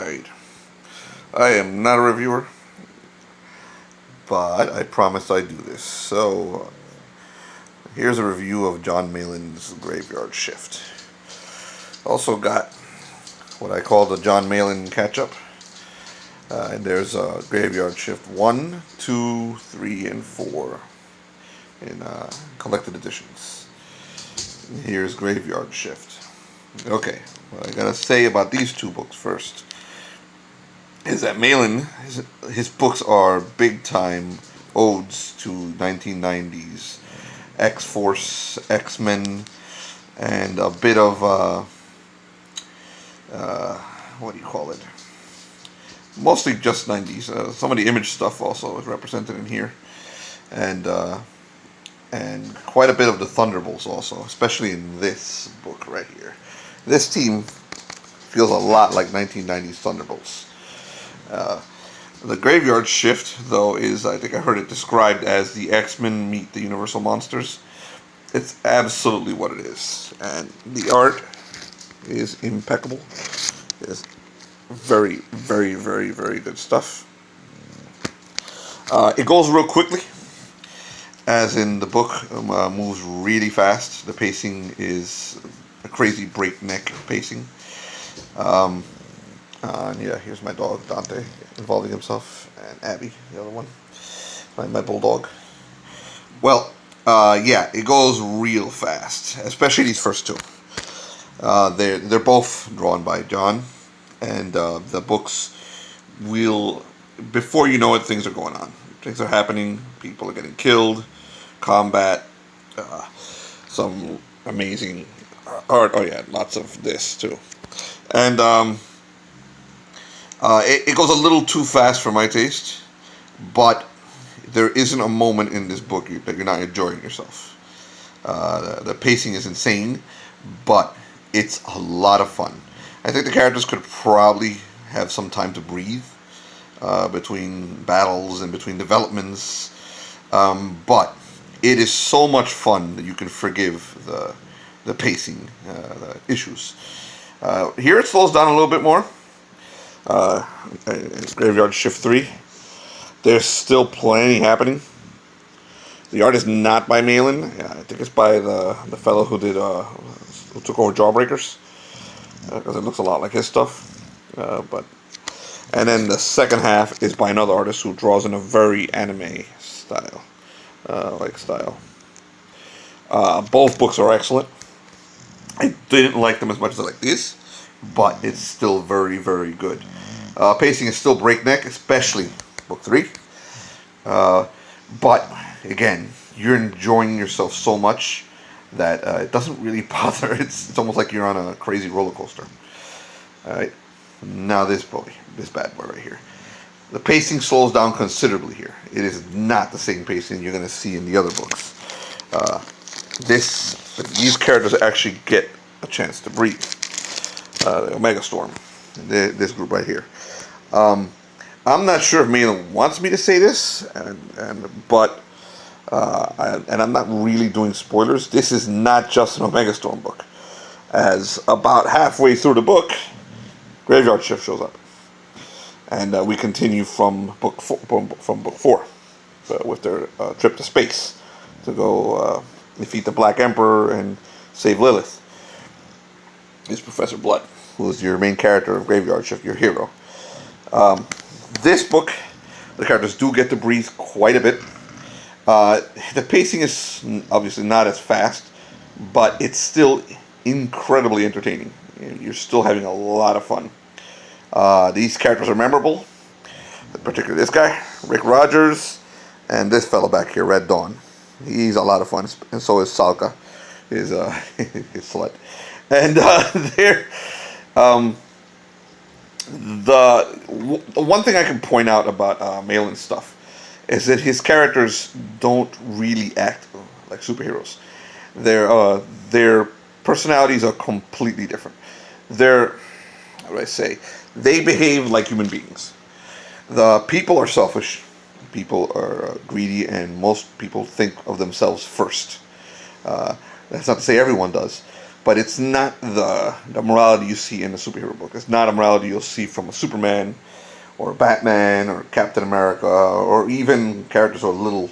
Alright. I am not a reviewer, but I promised I'd do this. So, here's a review of Jon Malin's Graveyard Shift. Also got what I call the Jon Malin catch-up. And there's Graveyard Shift 1, 2, 3, and 4 in collected editions. And here's Graveyard Shift. Okay, what I gotta say about these two books first is that Malin, his books are big-time odes to 1990s X-Force, X-Men, and a bit of, what do you call it? Mostly just 90s. Some of the Image stuff also is represented in here. And quite a bit of the Thunderbolts also, especially in this book right here. This team feels a lot like 1990s Thunderbolts. The Graveyard Shift, though, is, I think I heard it described as the X-Men meet the Universal Monsters. It's absolutely what it is. And the art is impeccable. It's very, very, very, very good stuff. It goes real quickly, as in the book moves really fast. The pacing is a crazy breakneck pacing. Yeah, here's my dog, Dante, involving himself, and Abby, the other one, my bulldog. Well, yeah, it goes real fast, especially these first two. They're both drawn by Jon, and the books will, before you know it, things are going on. Things are happening, people are getting killed, combat, some amazing art. Oh yeah, lots of this too. And it goes a little too fast for my taste, but there isn't a moment in this book that you're not enjoying yourself. The pacing is insane, but it's a lot of fun. I think the characters could probably have some time to breathe between battles and between developments, but it is so much fun that you can forgive the pacing the issues. Here it slows down a little bit more. Graveyard Shift 3. There's still plenty happening. The art is not by Malin. I think it's by the fellow who did who took over Jawbreakers, because it looks a lot like his stuff. And then the second half is by another artist who draws in a very anime style, Both books are excellent. I didn't like them as much as I like these, but it's still very, very good. Pacing is still breakneck, especially book 3. But again, you're enjoying yourself so much that it doesn't really bother. It's almost like you're on a crazy roller coaster. All right, now this bad boy right here. The pacing slows down considerably here. It is not the same pacing you're going to see in the other books. These characters actually get a chance to breathe. The Omega Storm, this group right here. I'm not sure if Malin wants me to say this, but I'm not really doing spoilers. This is not just an Omega Storm book, as about halfway through the book, Graveyard Shift shows up, and we continue from book 4 with their trip to space to go defeat the Black Emperor and save Lilith. Is Professor Blood, who is your main character of Graveyard Shift, your hero. This book, the characters do get to breathe quite a bit. The pacing is obviously not as fast, but it's still incredibly entertaining. You're still having a lot of fun. These characters are memorable, particularly this guy, Rick Rogers, and this fellow back here, Red Dawn. He's a lot of fun, and so is Salka, his slut. And the one thing I can point out about Malin's stuff is that his characters don't really act like superheroes. Their personalities are completely different. How do I say? They behave like human beings. The people are selfish. People are greedy, and most people think of themselves first. That's not to say everyone does, but it's not the morality you see in a superhero book. It's not a morality you'll see from a Superman or Batman or Captain America, or even characters who are a little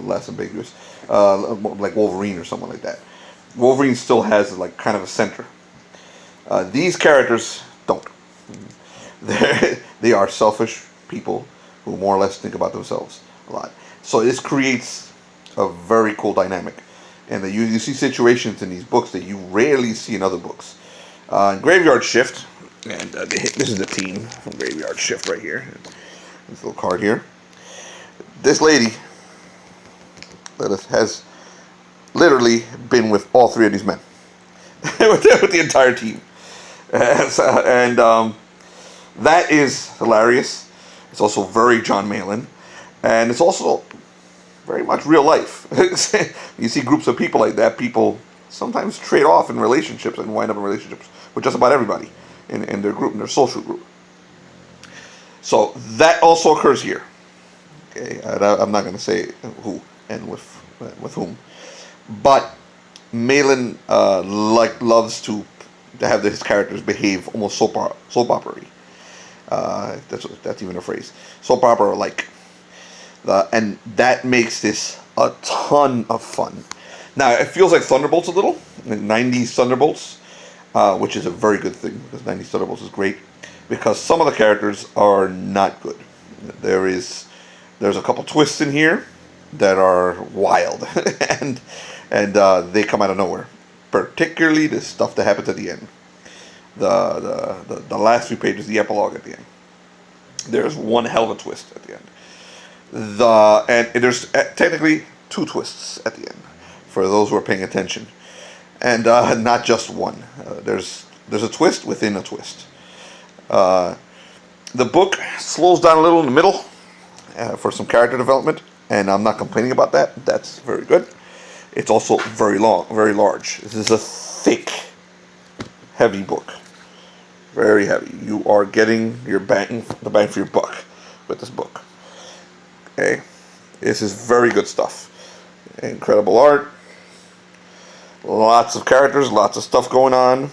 less ambiguous, like Wolverine or someone like that. Wolverine still has like kind of a center. These characters don't. They are selfish people who more or less think about themselves a lot. So this creates a very cool dynamic. And you see situations in these books that you rarely see in other books. Graveyard Shift, and this is the team from Graveyard Shift right here. This little card here. This lady has literally been with all three of these men. with the entire team. And that is hilarious. It's also very John Malin. And it's also very much real life. You see groups of people like that. People sometimes trade off in relationships and wind up in relationships with just about everybody in their group, in their social group. So that also occurs here. Okay, I'm not going to say who and with whom, but Malin loves to have his characters behave almost soap opera-y. That's even a phrase. Soap opera like. And that makes this a ton of fun. Now, it feels like Thunderbolts a little, 90s Thunderbolts, which is a very good thing, because 90s Thunderbolts is great, because some of the characters are not good. There's a couple twists in here that are wild, and they come out of nowhere. Particularly the stuff that happens at the end. The last few pages, the epilogue at the end. There's one hell of a twist at the end. And there's technically two twists at the end for those who are paying attention, and not just one. There's a twist within a twist. The book slows down a little in the middle for some character development, and I'm not complaining about that. That's very good. It's also very long, very large. This is a thick, heavy book. Very heavy. You are getting the bang for your buck with this book. Okay, this is very good stuff. Incredible art, lots of characters, lots of stuff going on.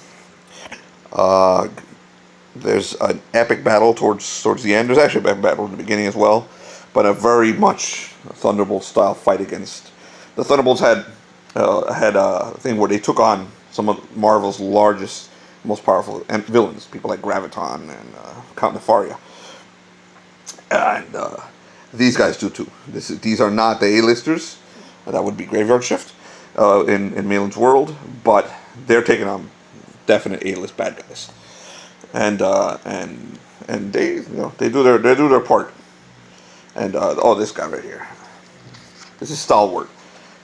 There's an epic battle towards the end. There's actually an epic battle in the beginning as well, but a very much Thunderbolt style fight against. The Thunderbolts had a thing where they took on some of Marvel's largest, most powerful villains, people like Graviton and Count Nefaria. And these guys do too. These are not the A-listers. That would be Graveyard Shift in Malin's world, but they're taking on definite A-list bad guys, and they they do their part. And this guy right here, this is Stalwart.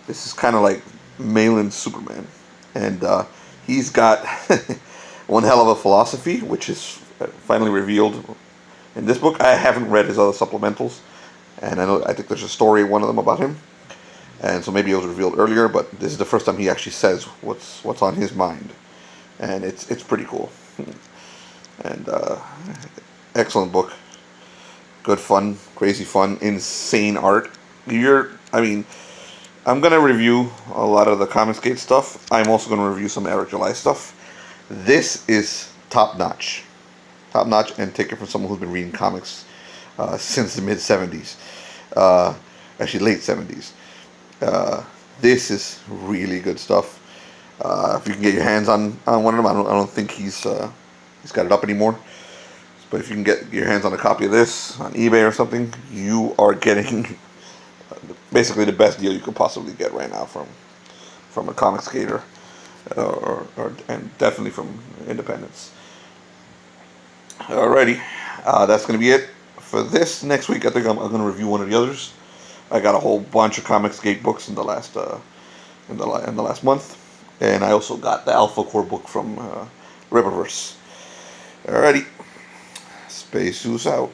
This is kind of like Malin's Superman, and he's got one hell of a philosophy, which is finally revealed in this book. I haven't read his other supplementals. And I think there's a story in one of them about him, and so maybe it was revealed earlier. But this is the first time he actually says what's on his mind, and it's pretty cool. And excellent book, good fun, crazy fun, insane art. I'm gonna review a lot of the COMICSGATE stuff. I'm also gonna review some Eric July stuff. This is top notch, and take it from someone who's been reading comics since the mid 70s. Actually late 70s. This is really good stuff. If you can get your hands on one of them, I don't think he's got it up anymore. But if you can get your hands on a copy of this on eBay or something, you are getting basically the best deal you could possibly get right now from a COMICSGATer, and definitely from independents. Alrighty, that's gonna be it for this. Next week, I think I'm going to review one of the others. I got a whole bunch of COMICSGATE books in the last month, and I also got the Alpha Core book from Riververse. Alrighty, Space Zeus out.